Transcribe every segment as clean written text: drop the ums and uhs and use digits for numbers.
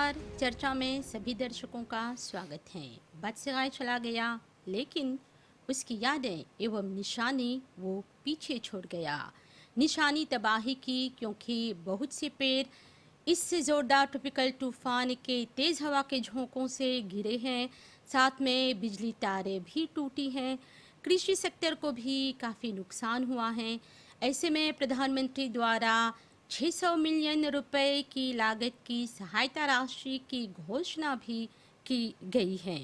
नमस्कार। चर्चा में सभी दर्शकों का स्वागत है। बदसगाई चला गया, लेकिन उसकी यादें एवं निशानी वो पीछे छोड़ गया। निशानी तबाही की, क्योंकि बहुत से पेड़ इससे ज़ोरदार ट्रॉपिकल तूफान के तेज़ हवा के झोंकों से गिरे हैं। साथ में बिजली तारें भी टूटी हैं। कृषि सेक्टर को भी काफ़ी नुकसान हुआ है। ऐसे में प्रधानमंत्री द्वारा 600 मिलियन रुपए की लागत की सहायता राशि की घोषणा भी की गई है।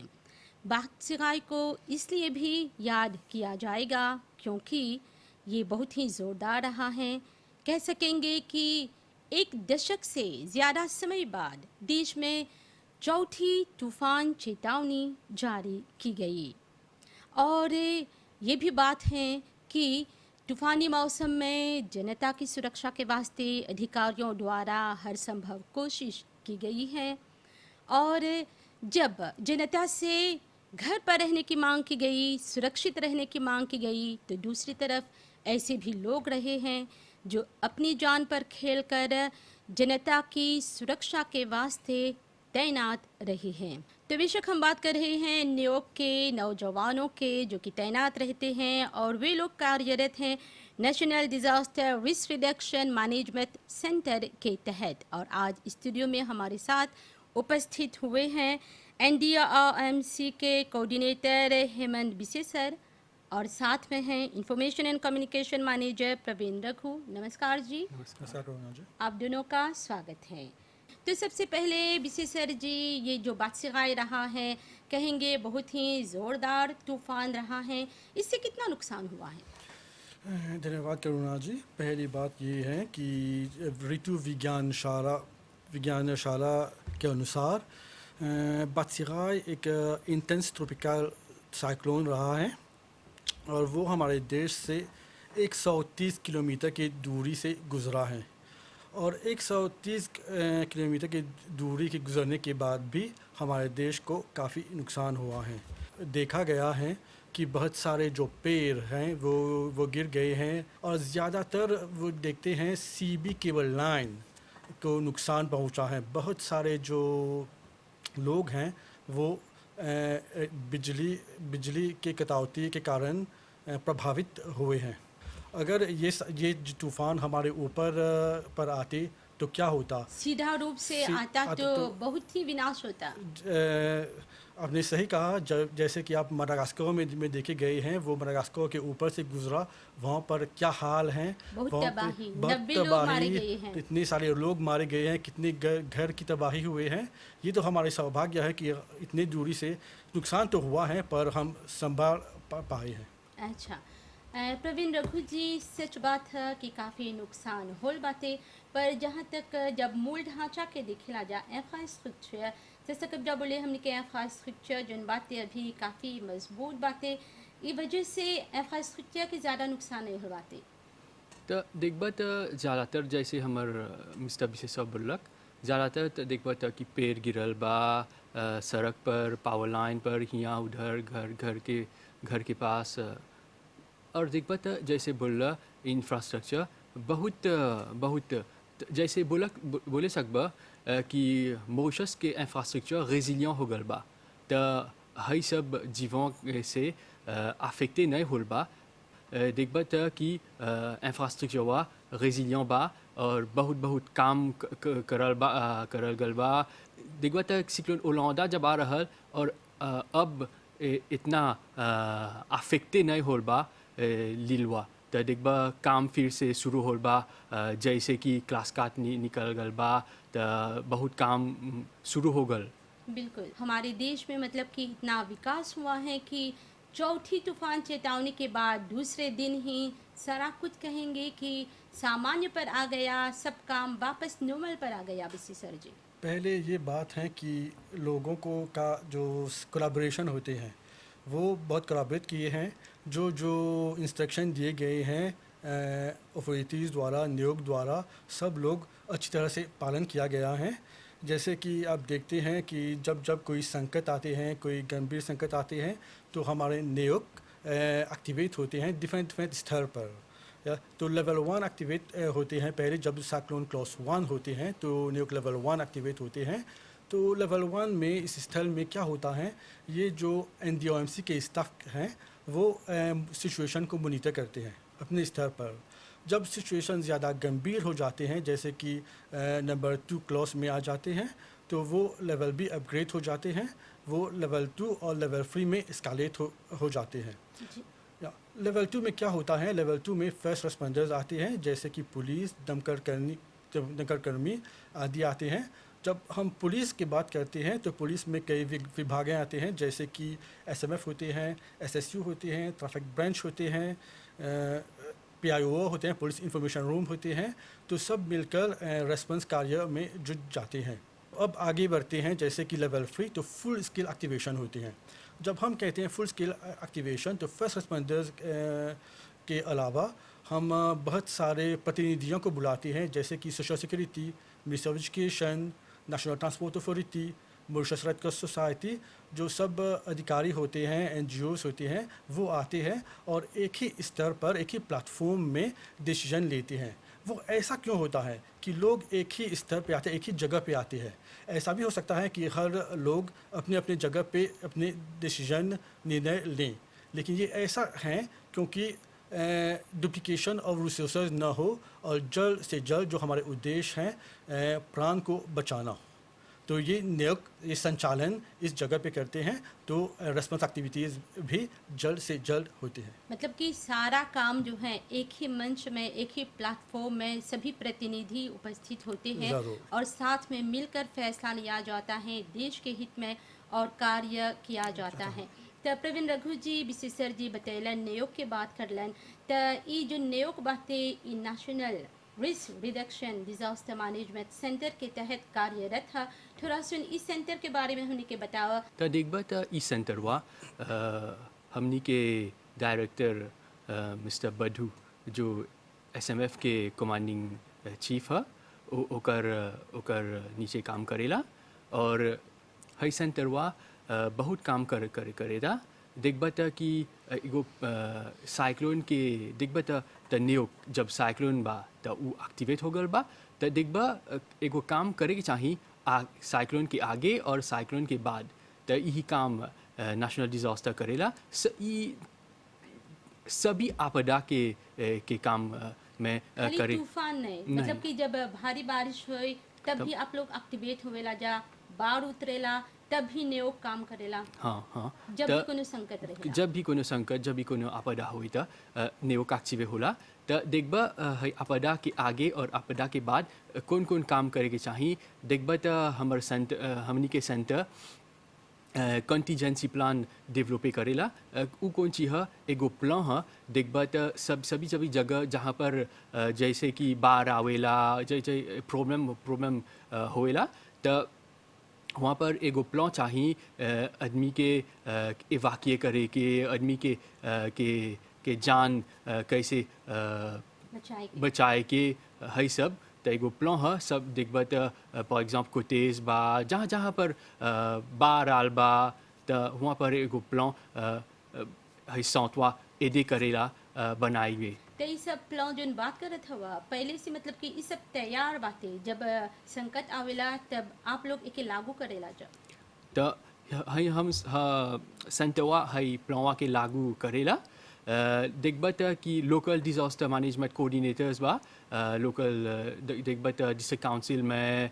बादशगाई को इसलिए भी याद किया जाएगा क्योंकि ये बहुत ही ज़ोरदार रहा है। कह सकेंगे कि एक दशक से ज़्यादा समय बाद देश में चौथी तूफान चेतावनी जारी की गई। और ये भी बात है कि तूफ़ानी मौसम में जनता की सुरक्षा के वास्ते अधिकारियों द्वारा हर संभव कोशिश की गई है। और जब जनता से घर पर रहने की मांग की गई, सुरक्षित रहने की मांग की गई, तो दूसरी तरफ ऐसे भी लोग रहे हैं जो अपनी जान पर खेलकर जनता की सुरक्षा के वास्ते तैनात रहे हैं। तो बेशक हम बात कर रहे हैं न्यूयॉर्क के नौजवानों के, जो कि तैनात रहते हैं और वे लोग कार्यरत हैं national disaster risk reduction management centre के तहत। और आज स्टूडियो में हमारे साथ उपस्थित हुए हैं NDRMC के कोऑर्डिनेटर हेमंत बिसे सर, और साथ में हैं information and communication manager Praveen Raghu. नमस्कार जी। नमस्कार रोना जी। आप दोनों का स्वागत है। तो सबसे पहले बिसे सर जी, ये जो बादशगाई रहा है, कहेंगे बहुत ही ज़ोरदार तूफान रहा है, इससे कितना नुकसान हुआ है? धन्यवाद करुणा जी। पहली बात ये है कि ऋतु विज्ञानशाला के अनुसार बादशगाई एक इंटेंस ट्रॉपिकल साइक्लोन रहा है और वो हमारे देश से 130 किलोमीटर की दूरी से गुज़रा है। और 130 किलोमीटर की दूरी के गुजरने के बाद भी हमारे देश को काफ़ी नुकसान हुआ है। देखा गया है कि बहुत सारे जो पेड़ हैं वो गिर गए हैं और ज़्यादातर वो देखते हैं सीबी केबल लाइन को नुकसान पहुंचा है। बहुत सारे जो लोग हैं वो बिजली के कटौती के कारण प्रभावित हुए हैं। अगर ये तूफ़ान हमारे ऊपर पर आते तो क्या होता? सीधा रूप से आता तो बहुत ही विनाश होता। आपने सही कहा। जैसे कि आप मडागास्कर में देखे गए हैं, वो मडागास्कर के ऊपर से गुजरा, वहाँ पर क्या हाल हैं। बहुत वहाँ तबाही, बहुत 90 लोग मारे गए हैं। इतने सारे लोग मारे गए हैं, कितने घर की तबाही हुए हैं। ये तो हमारे सौभाग्य है कि इतनी दूरी से नुकसान तो हुआ है पर हम संभाल पाए हैं। अच्छा प्रवीण रघु जी, सच बात है कि काफ़ी नुकसान होल बातें, पर जहाँ तक जब मूल ढांचा के देखला जा इंफ्रास्ट्रक्चर, जैसे कब जब बोले हमने कि इंफ्रास्ट्रक्चर जन बातें अभी काफ़ी मजबूत बातें, ये वजह से इंफ्रास्ट्रक्चर के ज़्यादा नुकसान नहीं हो बातें। तो देखबा तो ज़्यादातर जैसे हमर मिस्टर विशेष सब बोलक, ज़्यादातर तो देखबा तो कि पेड़ गिरल बा सड़क पर, पावर लाइन पर, यहाँ उधर घर के पास। और देखबा तो जैसे बोला इंफ्रास्ट्रक्चर बहुत जैसे बोले सकबा कि मॉरिशस के इंफ्रास्ट्रक्चर रेजिलियंट हो गल बा, तो हई सब जीवों से अफेक्टे नहीं होल बा। देखबा तो कि इंफ्रास्ट्रक्चर वा रेजिलियंट बा और बहुत काम करल गल बा। देखबा तो सिक्लोन ओलांडा जब आ रहल और अब इतना अफेक्टे नहीं होल बा लीलवा, तो देखबा काम फिर से शुरू होल बा। जैसे कि क्लास काट निकल गल बा, तो बहुत काम शुरू हो गल। बिल्कुल, हमारे देश में मतलब कि इतना विकास हुआ है कि चौथी तूफान चेतावनी के बाद दूसरे दिन ही सारा कुछ कहेंगे कि सामान्य पर आ गया, सब काम वापस नॉर्मल पर आ गया। बिसी सर जी, पहले ये बात है कि लोगों को का जो कोलैबोरेशन होते हैं वो बहुत कोलैबोरेट किए हैं। जो इंस्ट्रक्शन दिए गए हैं अथॉरिटीज़ द्वारा, नियोग द्वारा, सब लोग अच्छी तरह से पालन किया गया है। जैसे कि आप देखते हैं कि जब कोई संकट आते हैं, कोई गंभीर संकट आते हैं, तो हमारे नियोग एक्टिवेट होते हैं डिफरेंट स्तर पर। तो लेवल 1 एक्टिवेट होते हैं पहले जब साइक्लोन क्लास 1 होते हैं तो न्यूक लेवल 1 एक्टिवेट होते हैं। तो लेवल 1 में इस स्थल में क्या होता है, ये जो NDOMC के स्टाफ हैं वो सिचुएशन को मॉनिटर करते हैं अपने स्तर पर। जब सिचुएशन ज़्यादा गंभीर हो जाते हैं जैसे कि नंबर 2 क्लास में आ जाते हैं तो वो लेवल भी अपग्रेड हो जाते हैं, वो लेवल 2 और लेवल 3 में एस्केलेट हो जाते हैं। लेवल 2 में क्या होता है, लेवल 2 में फर्स्ट रिस्पॉन्डर्स आते हैं जैसे कि पुलिस, दमकल कर्मी आदि आते हैं। जब हम पुलिस की बात करते हैं तो पुलिस में कई विभागें आते हैं जैसे कि SMF होते हैं, SSU होते हैं, ट्रैफिक ब्रांच होते हैं, PIO होते हैं, पुलिस इंफॉर्मेशन रूम होते हैं। तो सब मिलकर रेस्पॉन्स कार्य में जुट जाते हैं। अब आगे बढ़ते हैं जैसे कि लेवल 3 तो फुल स्केल एक्टिवेशन होती हैं। जब हम कहते हैं फुल स्केल एक्टिवेशन तो फर्स्ट रिस्पॉन्डर्स के अलावा हम बहुत सारे प्रतिनिधियों को बुलाते हैं जैसे कि social security, ministry of education, national transport authority, Mauritius red cross society, जो सब अधिकारी होते हैं, NGOs होते हैं, वो आते हैं और एक ही स्तर पर एक ही प्लेटफॉर्म में डिसीजन लेते हैं। वो ऐसा क्यों होता है कि लोग एक ही स्तर पे आते हैं, एक ही जगह पे आते हैं? ऐसा भी हो सकता है कि हर लोग अपने अपने जगह पे अपने डिसीजन निर्णय लें, लेकिन ये ऐसा है क्योंकि डुप्लिकेशन ऑफ रिसोर्सेज ना हो और जल्द से जल्द जो हमारे उद्देश्य हैं प्राण को बचाना, तो ये संचालन इस जगह पे करते हैं तो रेस्पॉन्स एक्टिविटीज़ भी जल्द से जल्द होती हैं। मतलब कि सारा काम जो है एक ही मंच में, एक ही प्लेटफॉर्म में सभी प्रतिनिधि उपस्थित होते हैं और साथ में मिलकर फैसला लिया जाता है देश के हित में और कार्य किया जाता है। तो प्रवीण रघु जी विशेषर जी बतैलन नियोग के बात करलन तो ये जो नियोग बातें ई national risk reduction disaster management centre के तहत कार्यरत है। थोड़ा सुन इस सेंटर के बारे में हमने के बताओ। तो देखबा तो इस सेंटर हुआ हमनी के डायरेक्टर मिस्टर बधू जो SMF के कमांडिंग चीफ है ओकर नीचे काम करेला और हई सेंटर हुआ बहुत काम करेला। देखबा तो कि एगो साइक्लोन के देखबा तो न्यूक जब साइक्लोन बा तो उ एक्टिवेट हो गल बा तो देखबा एगो काम करे के चाहिए साइक्लोन के आगे और साइक्लोन के बाद। तो यही काम नेशनल डिजास्टर करेला सभी आपदा के काम में करे। तूफान नहीं, मतलब कि जब भारी बारिश हुई तब भी आप लोग एक्टिवेट होवेला, जा बाढ़ उतरेला तब भी नियोग काम करेला। हाँ जब भी कोनो संकट रहेला, जब भी कोनो संकट, जब भी कोनो आपदा हुई तो नियोग एक्टिवेट होला। तो देखबा आपदा के आगे और आपदा के बाद कौन कौन काम करे के चाहिए। देखबा तो हमनी के सेंटर कंटीजेंसी प्लान डेवलप करेला। उ कौन चीज़ है, एगो प्लान है। देखबा तो सभी जगह जहाँ पर जैसे कि बाढ़ आवेला, जैसे प्रॉब्लम होएला तो वहाँ पर एगो प्लान चाहिए आदमी के इवाक्यूए करे के, आदमी के जान कैसे बचाए के है सब। तो एगो प्लान है सब देखबा तो फॉर एग्जाम्पल कोटेज बा जहाँ पर बाढ़ आल बा तो वहाँ पर एगो प्लान है सौंतवा एदे करेला बनाई हुए। तो ये सब प्लान जो बात करत हवा पहले से, मतलब कि ये सब तैयार बातें जब संकट आवेला तब आप लोग एके लागू करेला। जब तो हम सेंटरवा है प्लानवा के लागू करेला। देखबा तो कि लोकल डिजास्टर मैनेजमेंट कोऑर्डिनेटर्स बा लोकल देखबा तो डिस्ट्रिक्ट काउंसिल में,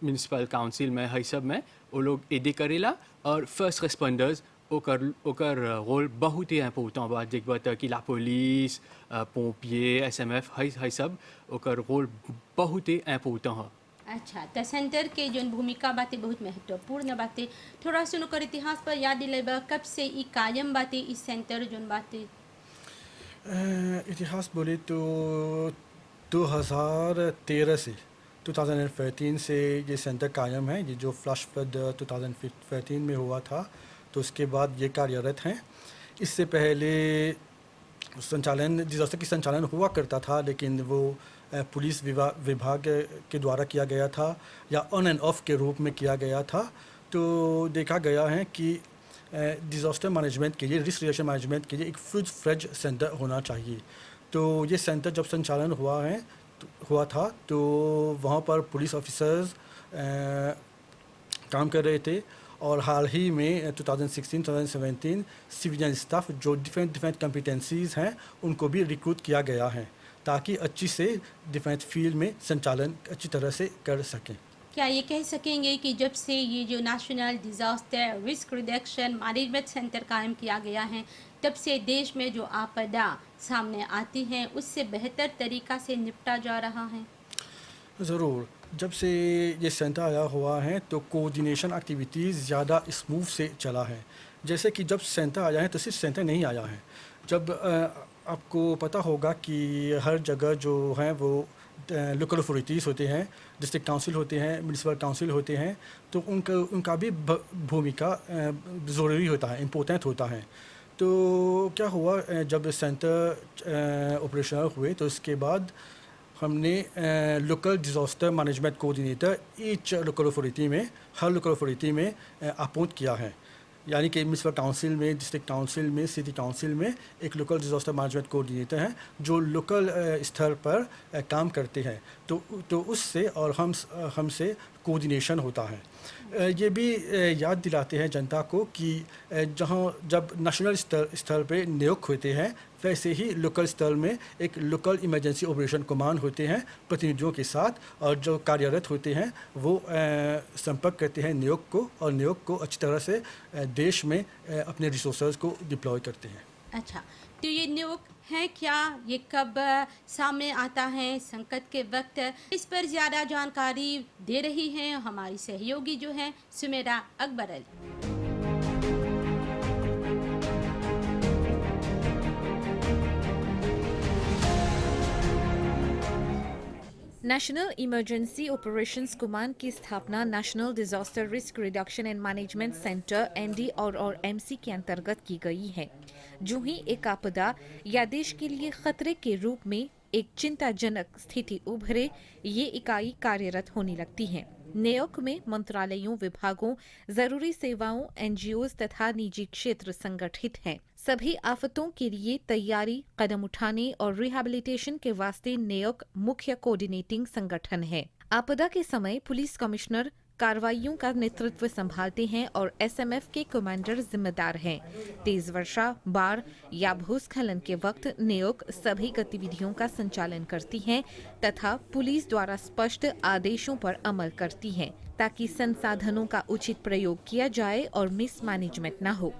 म्यूनिसिपल काउंसिल में है सब में वो लोग एदे करेला। और फर्स्ट रिस्पॉन्डर्स ओकर रोल बहुत ही इम्पोर्टेंट बा। देखबा तो कि ला पुलिस, पोम्पियर, SMF है सब ओकर रोल बहुत ही इम्पोर्टेंट है। अच्छा, तो सेंटर के जो भूमिका बातें बहुत महत्वपूर्ण बातें। थोड़ा सुनो कर इतिहास पर याद दिलेबा कब से ई कायम बातें इस सेंटर जो बातें। इतिहास बोले तो 2013 से 2013 से ये सेंटर कायम है। ये जो फ्लैश फ्लड 2013 में हुआ था तो उसके बाद ये कार्यरत हैं। इससे पहले डिजास्टर की संचालन हुआ करता था लेकिन वो पुलिस विभाग के द्वारा किया गया था या ऑन एंड ऑफ के रूप में किया गया था। तो देखा गया है कि डिज़ास्टर मैनेजमेंट के लिए, रिस्क रिडक्शन मैनेजमेंट के लिए एक फुल फ्लेज सेंटर होना चाहिए। तो ये सेंटर जब संचालन हुआ था तो वहाँ पर पुलिस ऑफिसर्स काम कर रहे थे, और हाल ही में 2016-2017 सिविलियन स्टाफ जो डिफरेंट कॉम्पिटेंसीज़ हैं उनको भी रिक्रूट किया गया है ताकि अच्छी से डिफेंस फील्ड में संचालन अच्छी तरह से कर सकें। क्या ये कह सकेंगे कि जब से ये जो national disaster risk reduction management centre कायम किया गया है, तब से देश में जो आपदा सामने आती हैं उससे बेहतर तरीक़ा से निपटा जा रहा है? ज़रूर, जब से ये सेंटर आया हुआ है तो कोऑर्डिनेशन एक्टिविटीज़ ज़्यादा स्मूथ से चला है। जैसे कि जब सेंटर आया है तो सिर्फ सेंटर नहीं आया है, जब आपको पता होगा कि हर जगह जो है वो लोकल अथॉरिटीज़ होते हैं, डिस्ट्रिक्ट काउंसिल होते हैं, म्यूनिसिपल काउंसिल होते हैं, तो उनका भी भूमिका ज़रूरी होता है, इम्पोर्टेंट होता है। तो क्या हुआ, जब सेंटर ऑपरेशनल हुए तो उसके बाद हमने local disaster management coordinator each local authority में, हर लोकल अथॉरिटी में अपॉइंट किया है। यानी कि म्यूनिसिपल काउंसिल में, डिस्ट्रिक्ट काउंसिल में, सिटी काउंसिल में एक लोकल डिज़ास्टर मैनेजमेंट कोऑर्डिनेटर हैं जो लोकल स्तर पर काम करते हैं। तो उससे और हमसे कोऑर्डिनेशन होता है। ये भी याद दिलाते हैं जनता को कि जब नेशनल स्तर पे नियुक्त होते हैं, वैसे ही लोकल स्तर में एक लोकल इमरजेंसी ऑपरेशन कमांड होते हैं प्रतिनिधियों के साथ, और जो कार्यरत होते हैं वो संपर्क करते हैं नियुक्त को, और नियुक्त को अच्छी तरह से देश में अपने रिसोर्सेज को डिप्लॉय करते हैं। अच्छा, तो ये नियुक्त है क्या, ये कब सामने आता है संकट के वक्त, इस पर ज़्यादा जानकारी दे रही हैं हमारी सहयोगी जो हैं Sumera Akbar Ali. National emergency operations command की स्थापना national disaster risk reduction and management centre ND और एमसी के अंतर्गत की गई है। जो ही एक आपदा या देश के लिए खतरे के रूप में एक चिंताजनक स्थिति उभरे, ये इकाई कार्यरत होने लगती है। न्यूयॉर्क में मंत्रालयों, विभागों, जरूरी सेवाओं, एनजीओज तथा निजी क्षेत्र संगठित हैं। सभी आफतों के लिए तैयारी, कदम उठाने और रिहैबिलिटेशन के वास्ते न्यूयॉर्क मुख्य कोऑर्डिनेटिंग संगठन है। आपदा के समय पुलिस कमिश्नर कार्रवाइयों का नेतृत्व संभालते हैं और एसएमएफ के कमांडर जिम्मेदार हैं। तेज वर्षा, बाढ़ या भूस्खलन के वक्त न्यूयॉर्क सभी गतिविधियों का संचालन करती है तथा पुलिस द्वारा स्पष्ट आदेशों पर अमल करती है ताकि संसाधनों का उचित प्रयोग किया जाए और मिसमैनेजमेंट न हो।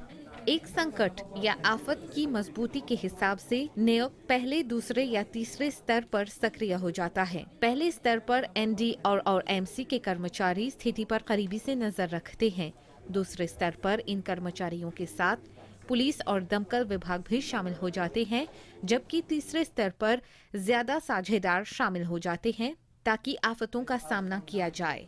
एक संकट या आफत की मजबूती के हिसाब से न्यूयॉर्क पहले, दूसरे या तीसरे स्तर पर सक्रिय हो जाता है। पहले स्तर पर एनडी और एमसी के कर्मचारी स्थिति पर करीबी से नजर रखते हैं। दूसरे स्तर पर इन कर्मचारियों के साथ पुलिस और दमकल विभाग भी शामिल हो जाते हैं, जबकि तीसरे स्तर पर ज्यादा साझेदार शामिल हो जाते हैं ताकि आफतों का सामना किया जाए।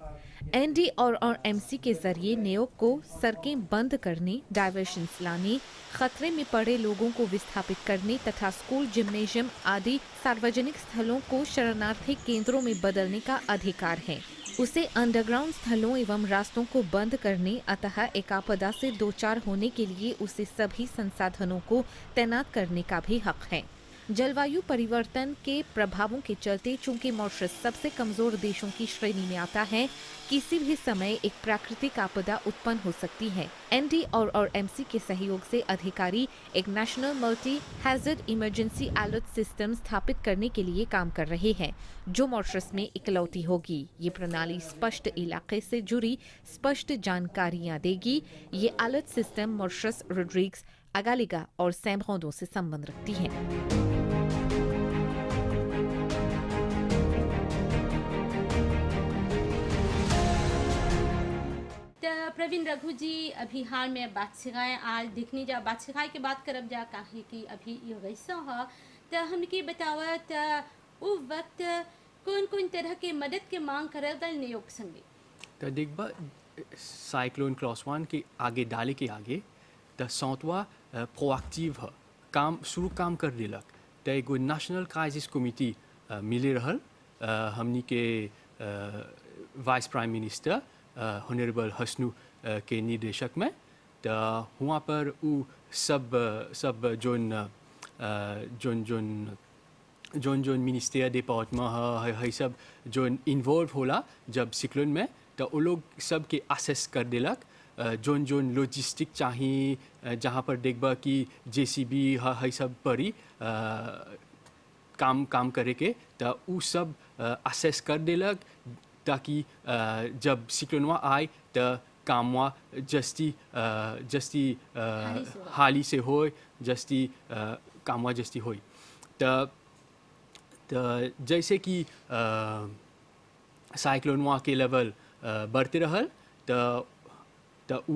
एनडी और एमसी के जरिए न्यूयॉर्क को सड़कें बंद करने, डायवर्शंस लाने, खतरे में पड़े लोगों को विस्थापित करने तथा स्कूल, जिम्नेशियम आदि सार्वजनिक स्थलों को शरणार्थी केंद्रों में बदलने का अधिकार है। उसे अंडरग्राउंड स्थलों एवं रास्तों को बंद करने, अतः एक आपदा से दो चार होने के लिए उसे सभी संसाधनों को तैनात करने का भी हक है। जलवायु परिवर्तन के प्रभावों के चलते चूंकि मॉरिशस सबसे कमजोर देशों की श्रेणी में आता है, किसी भी समय एक प्राकृतिक आपदा उत्पन्न हो सकती है। एनडी और एमसी के सहयोग से अधिकारी एक national multi hazard emergency alert system स्थापित करने के लिए काम कर रहे हैं, जो मॉरिशस में इकलौती होगी। ये प्रणाली स्पष्ट इलाके से जुड़ी स्पष्ट जानकारियां देगी। ये अलर्ट सिस्टम मॉरिशस, रोड्रिग्स, अगालिगा और सैम्ब्रोंदो से संबंध रखती है। प्रवीण रघु जी, अभी हाल में बादशाह आज देखने जा बादशाह के बात करब जा काहे कि अभी ये वैसा है तो हमके बतावत वो वक्त कौन कौन तरह के मदद के मांग करल गल न्यूयॉर्क संगे। तो देखबा साइक्लोन क्लास 1 के आगे डाले के आगे तो सौतवा प्रोएक्टिव है, काम कर दिलक। तो एगो नेशनल क्राइसिस कमिटी मिले रहल हमनी के वाइस प्राइम मिनिस्टर ऑनरेबल हसनू के निर्देशक में। तो वहाँ पर वो सब जोन मिनिस्टर डिपार्टमेंट है सब जोन इन्वॉल्व होला जब सिक्लोन में, तो वो लोग सब के असेस कर दिलक जोन लॉजिस्टिक चाहिए, जहाँ पर देखबा कि JCB है सब परी काम करे के, तो वो सब असेस कर दिलक ताकि जब सिक्लोनवा आए तो कामवा जस्ती हाली से हो, जस्ती कामवा जस्ती हो। तो जैसे कि साइक्लोनवा के लेवल बढ़ते रहल, तो उ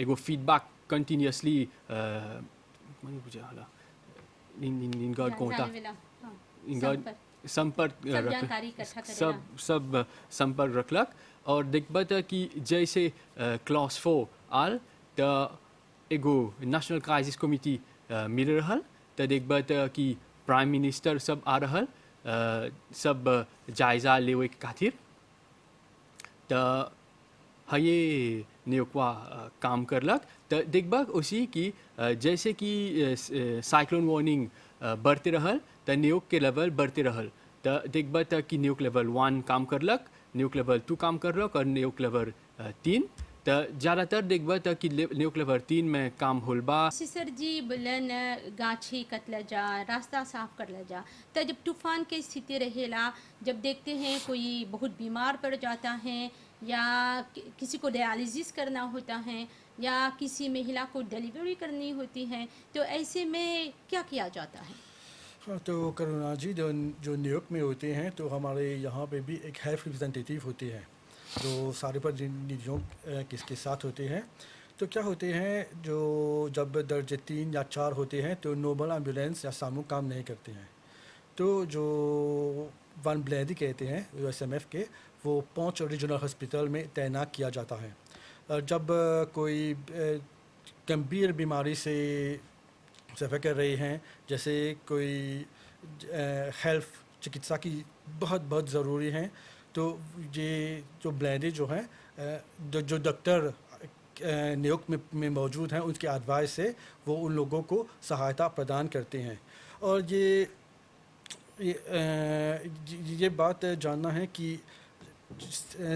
एगो फीडबैक कंटिन्यूसली मैंने बुझा हला इनका कोटा इनका संपर्क सब संपर्क रखलक। और देखबा था कि जैसे क्लास 4 आल तो एगो नेशनल क्राइसिस कमिटी मिल रहल, तो देखबा था कि प्राइम मिनिस्टर सब आ रहल सब जायजा लेवे के खातिर, तो ये नियोक्ता काम करलक। तो देखबा उसी कि जैसे कि साइक्लोन वार्निंग बढ़ते रहल तो न्यूक के लेवल बढ़ते रहल, तो देखबा था कि न्यूक लेवल 1 काम करलक, न्यूक लेवल 2 काम करलक और न्यूक लेवल 3। तो ज़्यादातर देखबा था कि न्यूक लेवल 3 में काम होल बा। सर जी बोलन गाछी कटला जा, रास्ता साफ करला जा, तो जब तूफान की स्थिति रहेला, जब देखते हैं कोई बहुत बीमार पड़ जाता है या किसी को डायलिसिस करना होता है या किसी महिला को डिलीवरी करनी होती है, तो ऐसे में क्या किया जाता है? हाँ, तो करुणा जी जो न्यूयॉर्क में होते हैं, तो हमारे यहाँ पे भी एक हेल्थ रिप्रेजेंटेटिव होते हैं जो सारे प्रतिनिधियों किसके साथ होते हैं। तो क्या होते हैं, जो जब दर्जे 3 या 4 होते हैं तो नोबल एम्बुलेंस या सामू काम नहीं करते हैं, तो जो वन ब्लेडी कहते हैं USMF के, वो 5 रीजनल हॉस्पिटल में तैनात किया जाता है। और जब कोई गंभीर बीमारी से सफ़र कर रहे हैं, जैसे कोई हेल्थ चिकित्सा की बहुत ज़रूरी है, तो ये जो ब्लेडी जो हैं जो डॉक्टर न्यूयॉर्क में मौजूद हैं, उनके एडवाइस से वो उन लोगों को सहायता प्रदान करते हैं। और ये बात जानना है कि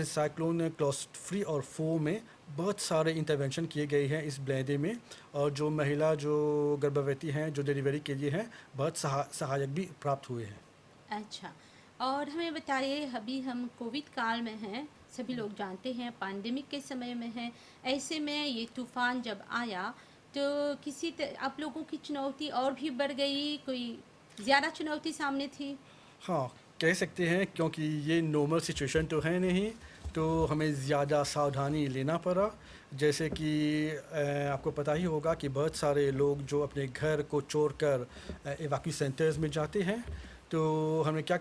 साइक्लोन क्लास 3 और 4 में बहुत सारे इंटरवेंशन किए गए हैं इस ब्लेडे में, और जो महिला जो गर्भवती हैं, जो डिलीवरी के लिए हैं, बहुत सहायक भी प्राप्त हुए हैं। अच्छा, और हमें बताइए, अभी हम कोविड काल में हैं, सभी लोग जानते हैं पैंडेमिक के समय में हैं, ऐसे में ये तूफ़ान जब आया तो आप लोगों की चुनौती और भी बढ़ गई, कोई ज़्यादा चुनौती सामने थी? हाँ, कह सकते हैं, क्योंकि ये नॉर्मल सिचुएशन तो है नहीं, तो हमें ज़्यादा सावधानी लेना पड़ा। जैसे कि आपको पता ही होगा कि बहुत सारे लोग जो अपने घर को छोड़कर इवैक्यूएशन सेंटर्स में जाते हैं, तो हमने क्या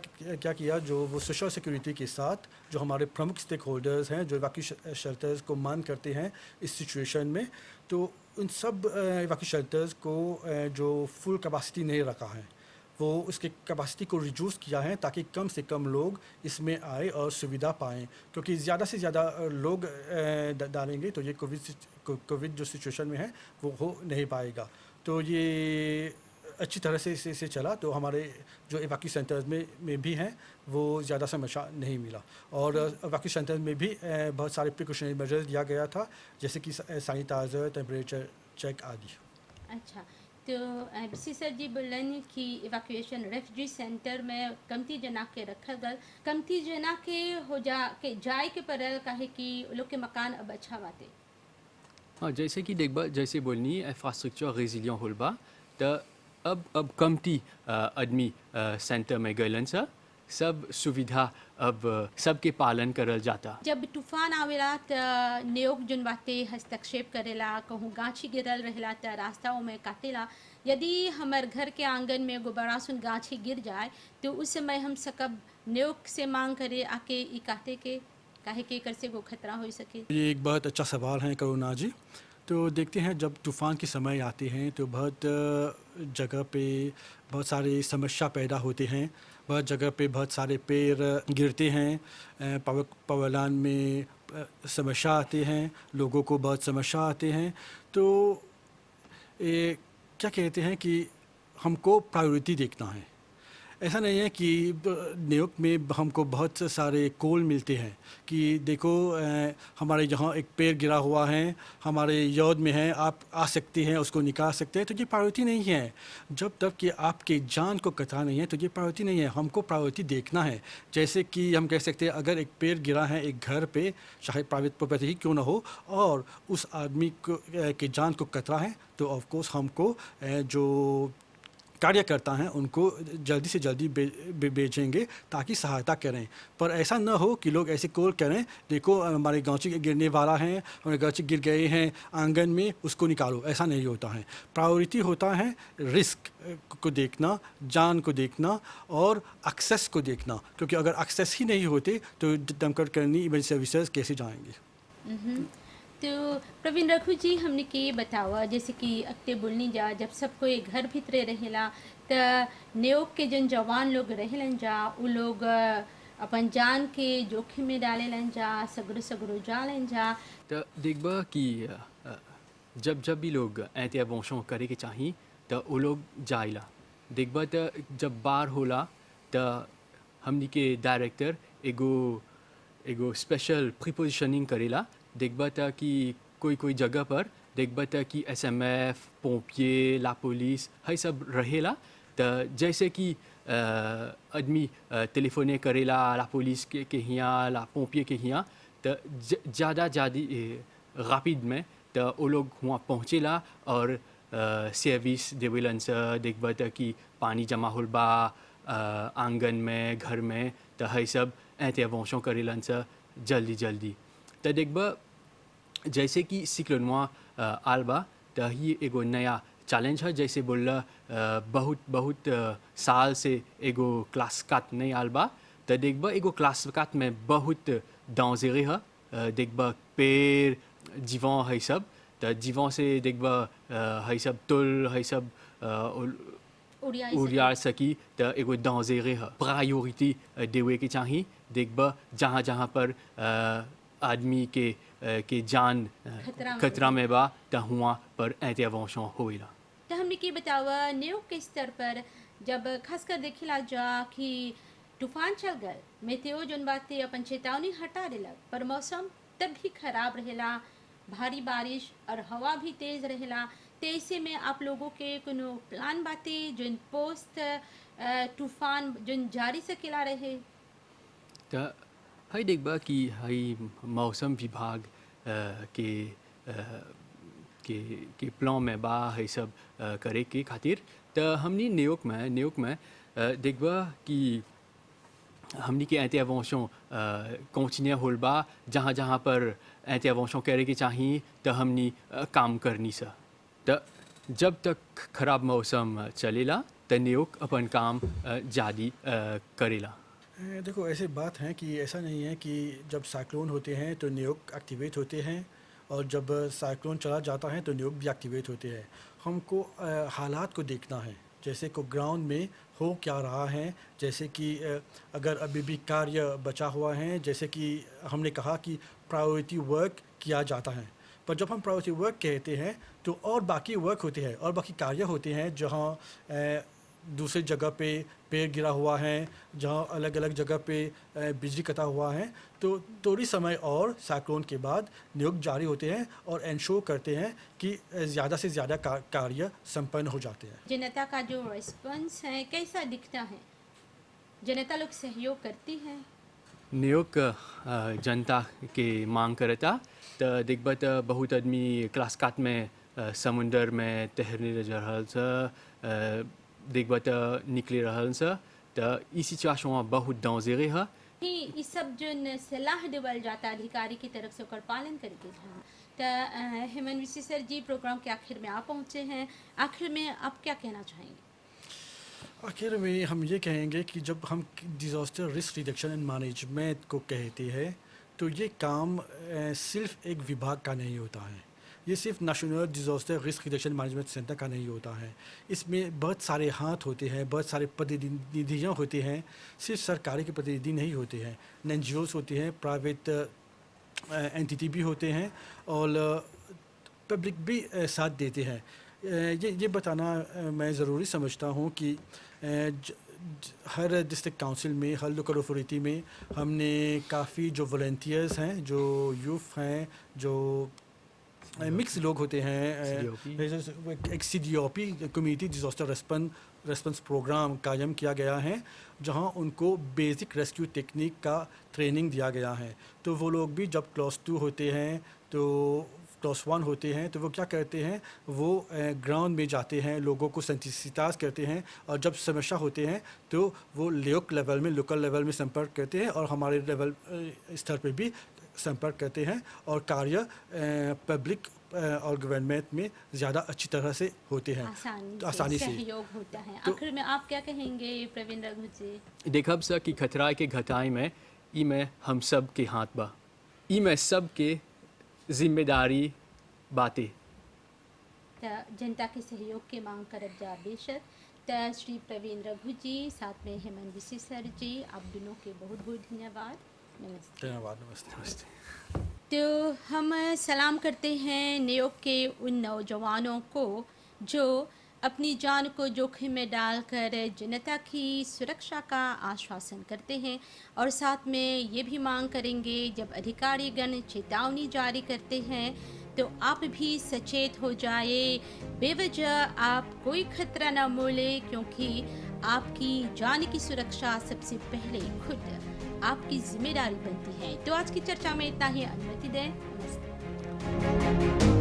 किया, जो वो सोशल सिक्योरिटी के साथ जो हमारे प्रमुख स्टेक होल्डर्स हैं, जो इवैक्यूएशन शेल्टर्स को मान करते हैं इस सिचुएशन में, तो उन सब इवैक्यूएशन शेल्टर्स को जो फुल कैपेसिटी नहीं रखा है, वो उसके कैपेसिटी को रिड्यूस किया है ताकि कम से कम लोग इसमें आए और सुविधा पाएँ, क्योंकि ज़्यादा से ज़्यादा लोग डालेंगे तो ये कोविड जो सिचुएशन में है वो हो नहीं पाएगा। तो ये अच्छी तरह से चला, तो हमारे जो इवैक्यूएशन सेंटर्स में भी हैं वो ज़्यादा समस्या नहीं मिला। और इवैक्यूएशन सेंटर्स में भी बहुत सारे प्रिकॉशनरी मेजर्स दिया गया था, जैसे कि सैनिटाइज़र, टेम्परेचर चेक आदि। अच्छा, तो BC सर जी बोलन कि इवैक्यूएशन रेफ्यूजी सेंटर में कमती जना के रखल गल, कमती जना के जाए के पड़ल, काहे कि लोग के मकान अब अच्छा बाते। हाँ, जैसे कि देखबा, जैसे बोलनी इंफ्रास्ट्रक्चर रेजिलियंट होल बा, तो अब कमती आदमी सेंटर में गलन सा, सब सुविधा अब सबके पालन करल जाता। जब तूफान आवेला तो न्यूयॉर्क जन बाते हस्तक्षेप करेला, कहूँ गाछी गिरल रहेला तो रास्ताओं में काटेला। यदि हमार घर के आंगन में एगो बड़ा सुन गाछी गिर जाए तो उस समय हम सकब न्यूयॉर्क से मांग करे आके ई काटे के, काहे के कर से वो खतरा हो सके। ये एक बहुत अच्छा सवाल है करुणा जी। तो देखते हैं जब तूफ़ान के समय आते हैं तो बहुत जगह पे बहुत सारे समस्या पैदा होते हैं। बहुत जगह पे बहुत सारे पेड़ गिरते हैं। पावरलाइन में समस्या आते हैं, लोगों को बहुत समस्या आते हैं। तो क्या कहते हैं कि हमको प्रायोरिटी देखना है। ऐसा नहीं है कि न्यूयॉर्क में हमको बहुत सारे कॉल मिलते हैं कि देखो हमारे यहाँ एक पेड़ गिरा हुआ है, हमारे याद में है, आप आ सकते हैं, उसको निकाल सकते हैं। तो ये प्रायोरिटी नहीं है। जब तक कि आपके जान को खतरा नहीं है तो ये प्रायोरिटी नहीं है। हमको प्रायोरिटी देखना है। जैसे कि हम कह सकते हैं अगर एक पेड़ गिरा है एक घर पे, चाहे प्राइवेट प्रॉपर्टी ही क्यों ना हो, और उस आदमी को के जान को खतरा है, तो ऑफकोर्स हमको जो कार्यकर्ता हैं उनको जल्दी से जल्दी भेजेंगे ताकि सहायता करें। पर ऐसा न हो कि लोग ऐसे कॉल करें, देखो हमारे गांची गिरने वाला है, हमारे गांची गिर गए हैं आंगन में, उसको निकालो। ऐसा नहीं होता है। प्रायोरिटी होता है रिस्क को देखना, जान को देखना और एक्सेस को देखना। क्योंकि अगर एक्सेस ही नहीं होते तो दमकल करनी इमरजेंसी सर्विसेज कैसे जाएंगे। तो प्रवीण रखू जी, हमने के बतावा जैसे कि अक्टे बोलनी जा जब सब कोई घर भीतरे रहेला तो न्यूयॉर्क के जन जवान लोग रहेलन जा, उ लोग अपन जान के जोखिम में डालेलन जा, सगरो सगरो जालन जा। तो देखबा कि जब जब भी लोग इंटरवेंशन करे के चाही तो वो लोग जाइला। देखबा तो जब बार होला तो हमनी के डायरेक्टर एगो स्पेशल प्रीपोजिशनिंग करेला। देखबा था कि कोई जगह पर देखबा था कि SMF, पोम्पिए, ला पुलिस है सब रहेला। तो जैसे कि आदमी टेलीफोने करेला ला पुलिस के यहाँ, ला पोम्पिए के यहाँ, तो ज़्यादा रैपिड में तो वो लोग वहाँ पहुँचेला और सर्विस देवेलन से। देखबा था कि पानी जमा होल बा आंगन में, घर में, तो है सब इंटरवेंशन करेलन से जल्दी जल्दी। तो देखबा जैसे कि सिक्लोनवा आलबा तो ही एगो नया चैलेंज है। जैसे बोला बहुत साल से एगो क्लास काट नहीं आलबा, तो देखबा एगो क्लास काट में बहुत डेंजरे है। देखबा पेड़ जीवन है सब, तो जीवन से देखबा है सब तुल है सब उड़िया सकी, तो एगो डेंजरे है। प्रायोरिटी देवे के चाहिए। देखबा जहाँ जहाँ पर आदमी के जान खतरा में बा तो हुआ पर इंटरवेंशन होइला। तो हमने के बतावा न्यूयॉर्क के स्तर पर जब खासकर देखिला जा कि तूफान चल गए, मेतेओ जोन बातें अपन चेतावनी हटा देलक, पर मौसम तब भी खराब रहेला, भारी बारिश और हवा भी तेज रहेला। तो ऐसे में आप लोगों के कोनो प्लान बातें जोन पोस्ट तूफान जोन जारी सकेला रहे। तो है देखबा कि है मौसम विभाग के प्लान में बा है सब करे के खातिर। तो हमनी न्यूयॉर्क में देखबा कि हमनी के इंटरवेंशन कंटिन्यू होल बा। जहाँ जहाँ पर इंटरवेंशन करे के चाहिए तो हमनी काम करनी सा। तो जब तक खराब मौसम चलेला तो न्यूयॉर्क अपन काम जारी करेला। देखो ऐसे बात है कि ऐसा नहीं है कि जब साइक्लोन होते हैं तो न्यूयॉर्क एक्टिवेट होते हैं, और जब साइक्लोन चला जाता है तो न्यूयॉर्क भी एक्टिवेट होते हैं। हमको हालात को देखना है, जैसे को ग्राउंड में हो क्या रहा है। जैसे कि अगर अभी भी कार्य बचा हुआ है, जैसे कि हमने कहा कि प्रायोरिटी वर्क किया जाता है, पर जब हम प्रायोरिटी वर्क कहते हैं तो और बाकी वर्क होते हैं और बाकी कार्य होते हैं जहाँ दूसरी जगह पे पेड़ गिरा हुआ है, जहाँ अलग अलग जगह पे बिजली कटा हुआ है। तो थोड़ी समय और साइक्लोन के बाद न्यूयॉर्क जारी होते हैं और इंश्योर करते हैं कि ज़्यादा से ज़्यादा कार्य संपन्न हो जाते हैं। जनता का जो रिस्पॉन्स है कैसा दिखता है? जनता लोग सहयोग करती है? न्यूयॉर्क जनता के मांग करता। तो देखबा तो बहुत आदमी क्लास काट में समुंदर में तैरने रहल से, देखबा तो निकले रहल से। तो इस सिचुएशन बहुत डेंजरे है। ये सब जो सलाह देवल जाता अधिकारी की तरफ से ओकर पालन करके था। तो हेमंत ऋषि सर जी, प्रोग्राम के आखिर में आप पहुँचे हैं, आखिर में आप क्या कहना चाहेंगे? आखिर में हम ये कहेंगे कि जब हम disaster risk reduction and management को कहते हैं तो ये काम सिर्फ एक विभाग का नहीं होता है। ये सिर्फ national disaster risk reduction management centre का नहीं होता है। इसमें बहुत सारे हाथ होते हैं, बहुत सारे प्रतिनिधियाँ होते हैं। सिर्फ सरकारी के प्रतिनिधि नहीं होते हैं, NGOs होते हैं, प्राइवेट एंटिटी भी होते हैं और पब्लिक भी साथ देते हैं। ये बताना मैं ज़रूरी समझता हूँ कि हर डिस्ट्रिक्ट काउंसिल में, हर लोकल अथॉरिटी में हमने काफ़ी जो वॉलंटियर्स हैं, जो यूथ हैं, जो मिक्स लोग होते हैं, एक CDOP community disaster response programme कायम किया गया है, जहां उनको बेसिक रेस्क्यू टेक्निक का ट्रेनिंग दिया गया है। तो वो लोग भी जब क्लास 2 होते हैं तो क्लास 1 होते हैं तो वो क्या करते हैं, वो ग्राउंड में जाते हैं, लोगों को सेंसिटाइज करते हैं और जब समस्या होते हैं तो वो लोकल लेवल में संपर्क करते हैं और हमारे लेवल स्तर पे भी संपर्क करते हैं और कार्य पब्लिक और गवर्नमेंट में ज़्यादा अच्छी तरह से होते हैं, आसानी से सहयोग होता है। आखिर में आप क्या कहेंगे प्रवीण रघु जी? देखब सा कि खतरा के घटाई में ई में हम सब के हाथ बा, ई में सब के जिम्मेदारी बातें। जनता के सहयोग के मांग करब जा बेशक। त श्री प्रवीण रघु जी, साथ में हेमंत विशेष सर जी, आप दोनों के बहुत बहुत धन्यवाद। नमस्ते। धन्यवाद। नमस्ते। तो हम सलाम करते हैं न्यूयॉर्क के उन नौजवानों को जो अपनी जान को जोखिम में डालकर जनता की सुरक्षा का आश्वासन करते हैं और साथ में ये भी मांग करेंगे जब अधिकारीगण चेतावनी जारी करते हैं तो आप भी सचेत हो जाए, बेवजह आप कोई खतरा न मोले, क्योंकि आपकी जान की सुरक्षा सबसे पहले खुद आपकी जिम्मेदारी बनती है। तो आज की चर्चा में इतना ही, अनुमति दें। नमस्ते।